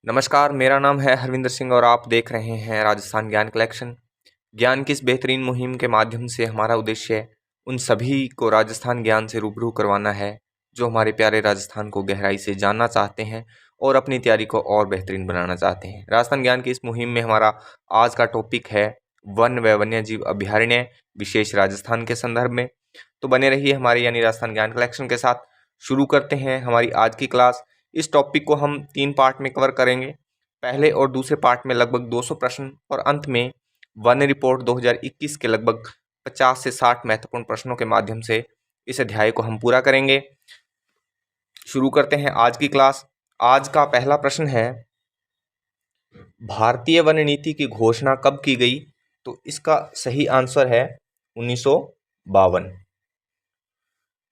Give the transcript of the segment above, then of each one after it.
नमस्कार, मेरा नाम है हरविंदर सिंह और आप देख रहे हैं राजस्थान ज्ञान कलेक्शन। ज्ञान की इस बेहतरीन मुहिम के माध्यम से हमारा उद्देश्य उन सभी को राजस्थान ज्ञान से रूबरू करवाना है जो हमारे प्यारे राजस्थान को गहराई से जानना चाहते हैं और अपनी तैयारी को और बेहतरीन बनाना चाहते हैं। राजस्थान ज्ञान की इस मुहिम में हमारा आज का टॉपिक है वन व वन्यजीव अभयारण्य, विशेष राजस्थान के संदर्भ में। तो बने रहिए हमारे यानी राजस्थान ज्ञान कलेक्शन के साथ। शुरू करते हैं हमारी आज की क्लास। इस टॉपिक को हम 3 पार्ट में कवर करेंगे। पहले और दूसरे पार्ट में लगभग 200 प्रश्न और अंत में वन रिपोर्ट 2021 के लगभग 50 से 60 महत्वपूर्ण प्रश्नों के माध्यम से इस अध्याय को हम पूरा करेंगे। शुरू करते हैं आज की क्लास। आज का पहला प्रश्न है, भारतीय वन नीति की घोषणा कब की गई? तो इसका सही आंसर है 1952।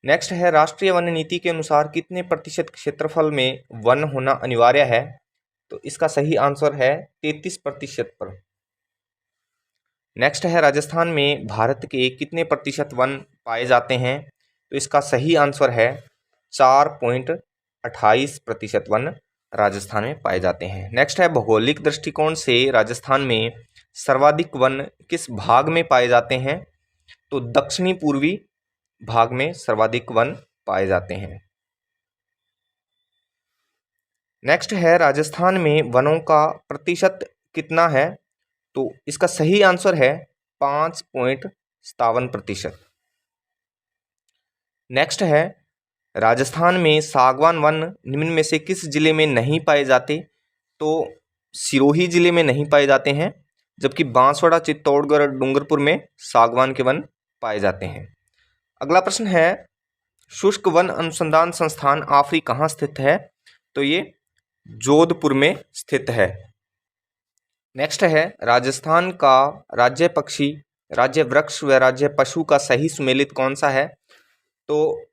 नेक्स्ट है, राष्ट्रीय वन नीति के अनुसार कितने प्रतिशत क्षेत्रफल में वन होना अनिवार्य है? तो इसका सही आंसर है 33% पर। नेक्स्ट है, राजस्थान में भारत के कितने प्रतिशत वन पाए जाते हैं? तो इसका सही आंसर है 4.28% वन राजस्थान में पाए जाते हैं। नेक्स्ट है, भौगोलिक दृष्टिकोण से राजस्थान में सर्वाधिक वन किस भाग में पाए जाते हैं? तो दक्षिणी पूर्वी भाग में सर्वाधिक वन पाए जाते हैं। नेक्स्ट है, राजस्थान में वनों का प्रतिशत कितना है? तो इसका सही आंसर है 5.57%। नेक्स्ट है, राजस्थान में सागवान वन निम्न में से किस जिले में नहीं पाए जाते? तो सिरोही जिले में नहीं पाए जाते हैं, जबकि बांसवाड़ा, चित्तौड़गढ़, डूंगरपुर में सागवान के वन पाए जाते हैं। अगला प्रश्न है, शुष्क वन अनुसंधान संस्थान आफरी कहाँ स्थित है? तो ये जोधपुर में स्थित है। नेक्स्ट है, राजस्थान का राज्य पक्षी, राज्य वृक्ष व राज्य पशु का सही सुमेलित कौन सा है? तो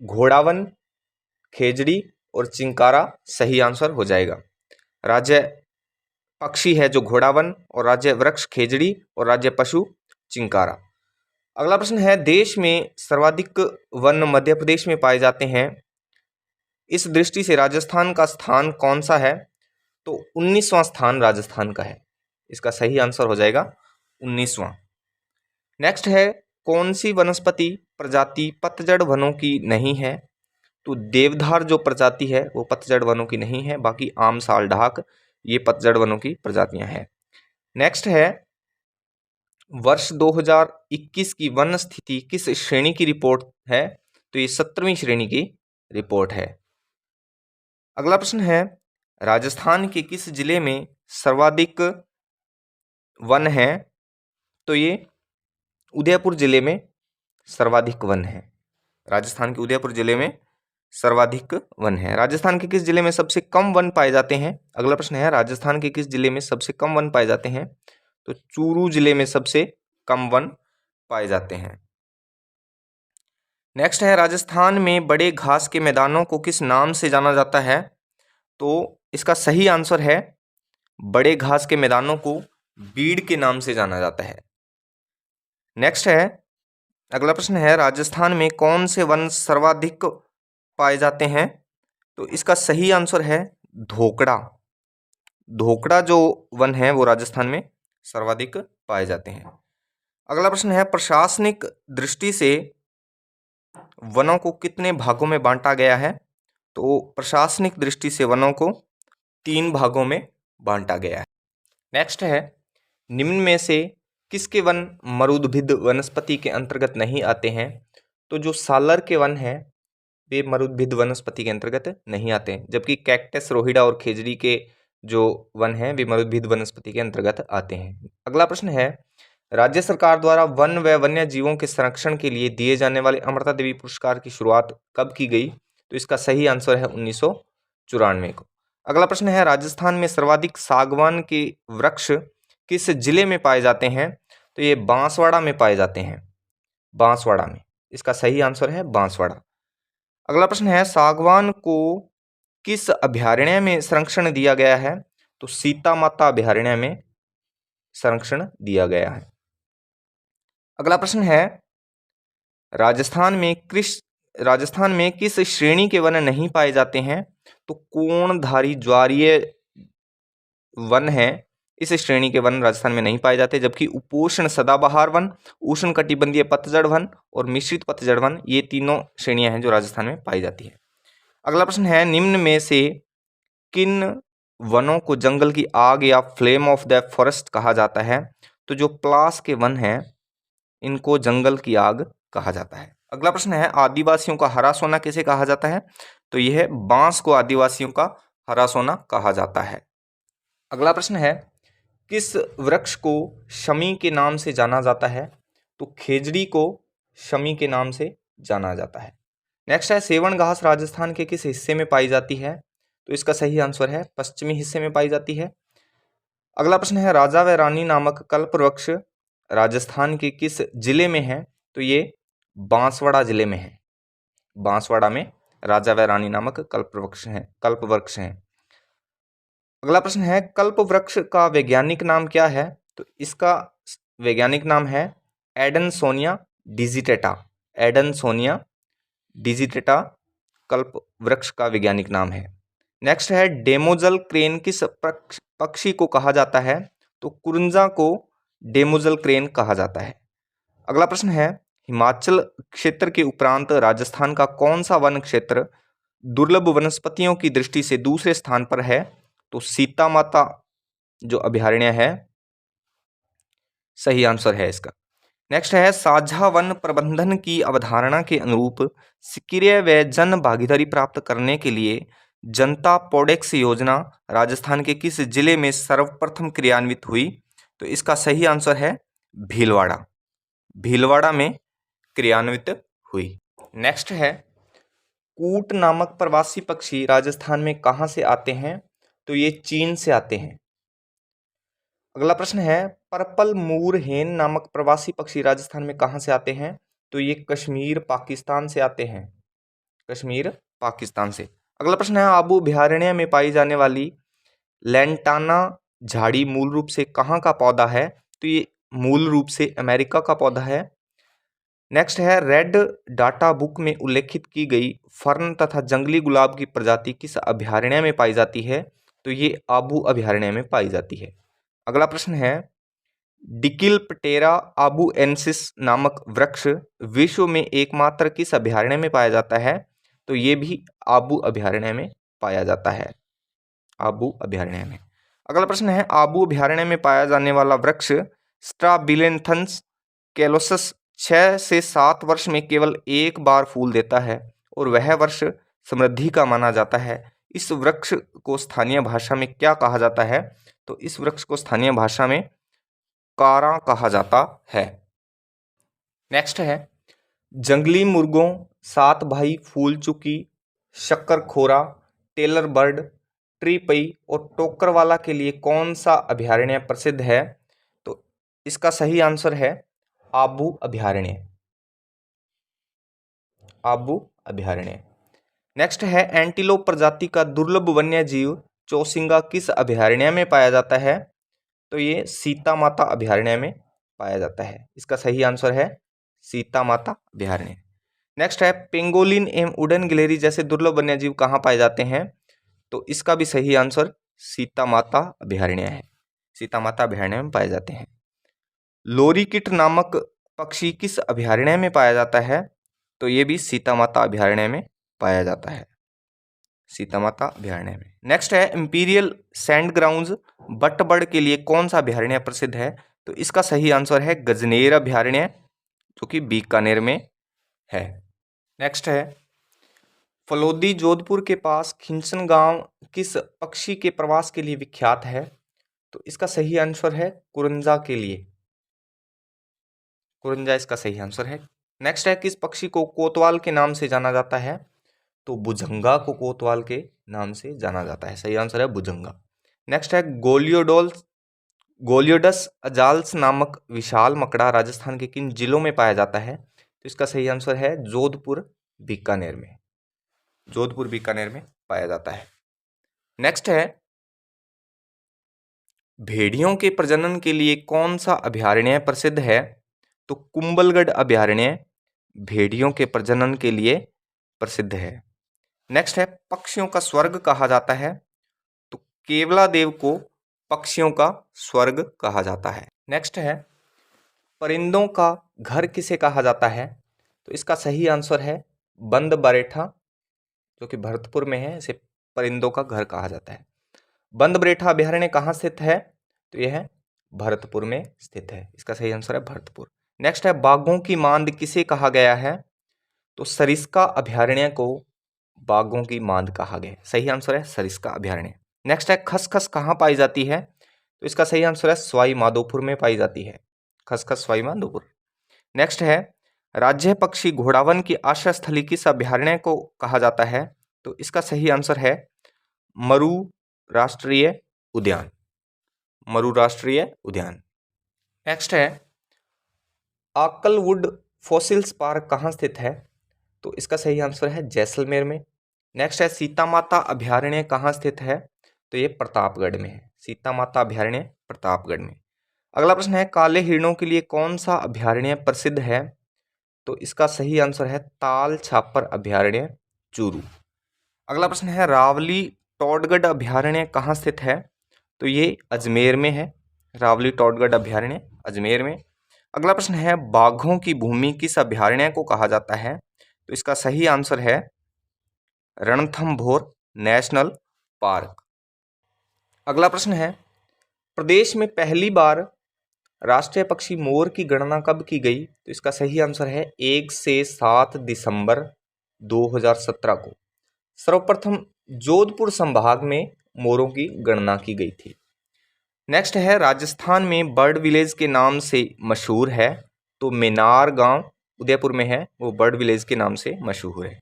घोड़ावन, खेजड़ी और चिंकारा सही आंसर हो जाएगा। राज्य पक्षी है जो घोड़ावन और राज्य वृक्ष खेजड़ी और राज्य पशु चिंकारा। अगला प्रश्न है, देश में सर्वाधिक वन मध्य प्रदेश में पाए जाते हैं। इस दृष्टि से राजस्थान का स्थान कौन सा है? तो 19वां स्थान राजस्थान का है। इसका सही आंसर हो जाएगा 19वां। नेक्स्ट है, कौन सी वनस्पति प्रजाति पतझड़ वनों की नहीं है? तो देवदार जो प्रजाति है वो पतझड़ वनों की नहीं है, बाकी आम, साल, ढाक ये पतझड़ वनों की प्रजातियां हैं। नेक्स्ट है, वर्ष 2021 की वन स्थिति किस श्रेणी की रिपोर्ट है? तो ये 17वीं श्रेणी की रिपोर्ट है। अगला प्रश्न है, राजस्थान के किस जिले में सर्वाधिक वन है? तो ये उदयपुर जिले में सर्वाधिक वन है। राजस्थान के उदयपुर जिले में सर्वाधिक वन है। राजस्थान के किस जिले में सबसे कम वन पाए जाते हैं? अगला प्रश्न है, राजस्थान के किस जिले में सबसे कम वन पाए जाते हैं? तो चूरू जिले में सबसे कम वन पाए जाते हैं। नेक्स्ट है, राजस्थान में बड़े घास के मैदानों को किस नाम से जाना जाता है? तो इसका सही आंसर है, बड़े घास के मैदानों को बीड़ के नाम से जाना जाता है। नेक्स्ट है, अगला प्रश्न है, राजस्थान में कौन से वन सर्वाधिक पाए जाते हैं? तो इसका सही आंसर है धोकड़ा। धोकड़ा जो वन है वो राजस्थान में सर्वाधिक पाए जाते हैं। अगला प्रश्न है, प्रशासनिक दृष्टि से वनों को कितने भागों में बांटा गया है? तो प्रशासनिक दृष्टि से वनों को 3 भागों में बांटा गया है। नेक्स्ट है, निम्न में से किसके वन मरुद्भिद वनस्पति के अंतर्गत नहीं आते हैं? तो जो सालर के वन हैं वे मरुद्भिद वनस्पति के अंतर्गत नहीं आते हैं, जबकि कैक्टस, रोहिड़ा और खेजड़ी के जो वन हैं वे मरुद्भिद वनस्पति के अंतर्गत आते हैं। अगला प्रश्न है, राज्य सरकार द्वारा वन व वन्य जीवों के संरक्षण के लिए दिए जाने वाले अमृता देवी पुरस्कार की शुरुआत कब की गई? तो इसका सही आंसर है 1994 को। अगला प्रश्न है, राजस्थान में सर्वाधिक सागवान के वृक्ष किस जिले में पाए जाते हैं? तो ये बांसवाड़ा में पाए जाते हैं, बांसवाड़ा में। इसका सही आंसर है बांसवाड़ा। अगला प्रश्न है, सागवान को किस अभयारण्य में संरक्षण दिया गया है? तो सीता माता अभयारण्य में संरक्षण दिया गया है। अगला प्रश्न है, राजस्थान में किस श्रेणी के वन नहीं पाए जाते हैं? तो कोणधारी ज्वारीय वन हैं इस श्रेणी के वन राजस्थान में नहीं पाए जाते, जबकि उपोष्ण सदाबहार वन, उष्ण कटिबंधीय पतझड़ वन और मिश्रित पतझड़ वन, ये तीनों श्रेणियां हैं जो राजस्थान में पाई जाती है। अगला प्रश्न है, निम्न में से किन वनों को जंगल की आग या फ्लेम ऑफ द फॉरेस्ट कहा जाता है? तो जो प्लास के वन हैं इनको जंगल की आग कहा जाता है। अगला प्रश्न है, आदिवासियों का हरा सोना किसे कहा जाता है? तो यह बांस को आदिवासियों का हरा सोना कहा जाता है। अगला प्रश्न है, किस वृक्ष को शमी के नाम से जाना जाता है? तो खेजड़ी को शमी के नाम से जाना जाता है। नेक्स्ट है, सेवन घास राजस्थान के किस हिस्से में पाई जाती है? तो इसका सही आंसर है पश्चिमी हिस्से में पाई जाती है। अगला प्रश्न है, राजा व रानी नामक कल्प वृक्ष राजस्थान के किस जिले में है? तो ये बांसवाड़ा जिले में है। बांसवाड़ा में राजा व रानी नामक कल्प वृक्ष हैं। अगला प्रश्न है, कल्प वृक्ष का वैज्ञानिक नाम क्या है? तो इसका वैज्ञानिक नाम है एडनसोनिया डिजिटेटा। एडनसोनिया डिजिटेटा कल्प वृक्ष का वैज्ञानिक नाम है। नेक्स्ट है, डेमोजल क्रेन किस पक्षी को कहा जाता है? तो कुरंजा को डेमोजल क्रेन कहा जाता है। अगला प्रश्न है, हिमाचल क्षेत्र के उपरांत राजस्थान का कौन सा वन क्षेत्र दुर्लभ वनस्पतियों की दृष्टि से दूसरे स्थान पर है? तो सीता माता जो अभयारण्य है सही आंसर है इसका। नेक्स्ट है, साझा वन प्रबंधन की अवधारणा के अनुरूप सक्रिय व जन भागीदारी प्राप्त करने के लिए जनता पॉडेक्स योजना राजस्थान के किस जिले में सर्वप्रथम क्रियान्वित हुई? तो इसका सही आंसर है भीलवाड़ा। भीलवाड़ा में क्रियान्वित हुई। नेक्स्ट है, कूट नामक प्रवासी पक्षी राजस्थान में कहाँ से आते हैं? तो ये चीन से आते हैं। अगला प्रश्न है, पर्पल मूर हेन नामक प्रवासी पक्षी राजस्थान में कहाँ से आते हैं? तो ये कश्मीर पाकिस्तान से आते हैं। कश्मीर पाकिस्तान से। अगला प्रश्न है, आबू अभयारण्य में पाई जाने वाली लैंटाना झाड़ी मूल रूप से कहाँ का पौधा है? तो ये मूल रूप से अमेरिका का पौधा है। नेक्स्ट है, रेड डाटा बुक में उल्लेखित की गई फर्न तथा जंगली गुलाब की प्रजाति किस अभयारण्य में पाई जाती है? तो ये आबू अभयारण्य में पाई जाती है। अगला प्रश्न है, डिकिलपटेरा आबूएंसिस नामक वृक्ष विश्व में एकमात्र किस अभयारण्य में पाया जाता है? तो ये भी आबू अभयारण्य में पाया जाता है। आबू अभयारण्य में। अगला प्रश्न है, आबू अभयारण्य में पाया जाने वाला वृक्ष स्ट्राबिलेंथस कैलोसस 6 से 7 वर्ष में केवल एक बार फूल देता है और वह वर्ष समृद्धि का माना जाता है। इस वृक्ष को स्थानीय भाषा में क्या कहा जाता है? तो इस वृक्ष को स्थानीय भाषा में कारा कहा जाता है। नेक्स्ट है, जंगली मुर्गों, सात भाई फूल चुकी, शक्करखोरा, टेलर बर्ड, ट्रीपई और टोकरवाला के लिए कौन सा अभयारण्य प्रसिद्ध है? तो इसका सही आंसर है आबू अभयारण्य। आबू अभयारण्य। नेक्स्ट है, एंटीलोप प्रजाति का दुर्लभ वन्य जीव चौसिंगा किस अभयारण्य में पाया जाता है? तो ये सीता माता अभयारण्य में पाया जाता है। इसका सही आंसर है सीता माता अभयारण्य। नेक्स्ट है, पेंगोलिन एवं उड़न गिलहरी जैसे दुर्लभ वन्यजीव कहाँ पाए जाते हैं? तो इसका भी सही आंसर सीता माता अभयारण्य है। सीता माता अभयारण्य में पाए जाते हैं। लोरीकिट नामक पक्षी किस अभयारण्य में पाया जाता है? तो ये भी सीता माता अभयारण्य में पाया जाता है। सीता माता अभयारण्य में। नेक्स्ट है, इंपीरियल सैंड ग्राउंड्स बटबर्ड के लिए कौन सा अभयारण्य प्रसिद्ध है? तो इसका सही आंसर है गजनेर अभयारण्य जो कि बीकानेर में है। नेक्स्ट है, फलोदी जोधपुर के पास खिंचन गांव किस पक्षी के प्रवास के लिए विख्यात है? तो इसका सही आंसर है कुरंजा के लिए। कुरंजा इसका सही आंसर है। नेक्स्ट है, किस पक्षी को कोतवाल के नाम से जाना जाता है? तो भुजंगा को कोतवाल के नाम से जाना जाता है। सही आंसर है भुजंगा। नेक्स्ट है, गोलियोडस अजाल्स नामक विशाल मकड़ा राजस्थान के किन जिलों में पाया जाता है? तो इसका सही आंसर है जोधपुर बीकानेर में। जोधपुर बीकानेर में पाया जाता है। नेक्स्ट है, भेड़ियों के प्रजनन के लिए कौन सा अभयारण्य प्रसिद्ध है? तो कुंभलगढ़ अभयारण्य भेड़ियों के प्रजनन के लिए प्रसिद्ध है। नेक्स्ट है, पक्षियों का स्वर्ग कहा जाता है? तो केवलादेव को पक्षियों का स्वर्ग कहा जाता है। नेक्स्ट है, परिंदों का घर किसे कहा जाता है? तो इसका सही आंसर है बंद बरेठा, जो कि भरतपुर में है, इसे परिंदों का घर कहा जाता है। बंद बरेठा अभयारण्य कहाँ स्थित है? तो यह है भरतपुर में स्थित है। इसका सही आंसर है भरतपुर। नेक्स्ट है, बाघों की मांद किसे कहा गया है? तो सरिस्का अभयारण्य को बाघों की मांद कहा गया है। सही आंसर है सरिस्का अभयारण्य। नेक्स्ट है, खसखस कहाँ पाई जाती है? तो इसका सही आंसर है सवाई माधोपुर में पाई जाती है। खसखस सवाई माधोपुर। नेक्स्ट है, राज्य पक्षी घोड़ावन की आश्रय स्थली किस अभयारण्य को कहा जाता है? तो इसका सही आंसर है मरु राष्ट्रीय उद्यान। मरु राष्ट्रीय उद्यान। नेक्स्ट है, आकलवुड फॉसिल्स पार्क कहाँ स्थित है? तो इसका सही आंसर है जैसलमेर में। नेक्स्ट है, सीता माता अभयारण्य कहाँ स्थित है? तो ये प्रतापगढ़ में है। सीता माता अभयारण्य प्रतापगढ़ में। अगला प्रश्न है, काले हिरणों के लिए कौन सा अभयारण्य प्रसिद्ध है? तो इसका सही आंसर है ताल छापर अभयारण्य चूरू। अगला प्रश्न है, रावली टोडगढ़ अभयारण्य कहाँ स्थित है? तो ये अजमेर में है। रावली टोडगढ़ अभयारण्य अजमेर में। अगला प्रश्न है, बाघों की भूमि किस अभयारण्य को कहा जाता है? तो इसका सही आंसर है रणथंभौर नेशनल पार्क। अगला प्रश्न है, प्रदेश में पहली बार राष्ट्रीय पक्षी मोर की गणना कब की गई? तो इसका सही आंसर है 1 से 7 दिसंबर 2017 को सर्वप्रथम जोधपुर संभाग में मोरों की गणना की गई थी। नेक्स्ट है, राजस्थान में बर्ड विलेज के नाम से मशहूर है? तो मेनार गांव उदयपुर में है, वो बर्ड विलेज के नाम से मशहूर है।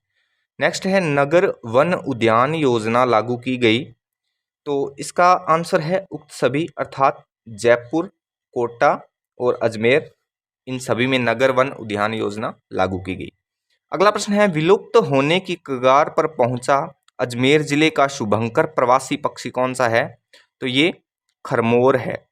नेक्स्ट है, नगर वन उद्यान योजना लागू की गई? तो इसका आंसर है उक्त सभी, अर्थात जयपुर, कोटा और अजमेर, इन सभी में नगर वन उद्यान योजना लागू की गई। अगला प्रश्न है, विलुप्त होने की कगार पर पहुंचा अजमेर जिले का शुभंकर प्रवासी पक्षी कौन सा है? तो ये खरमोर है।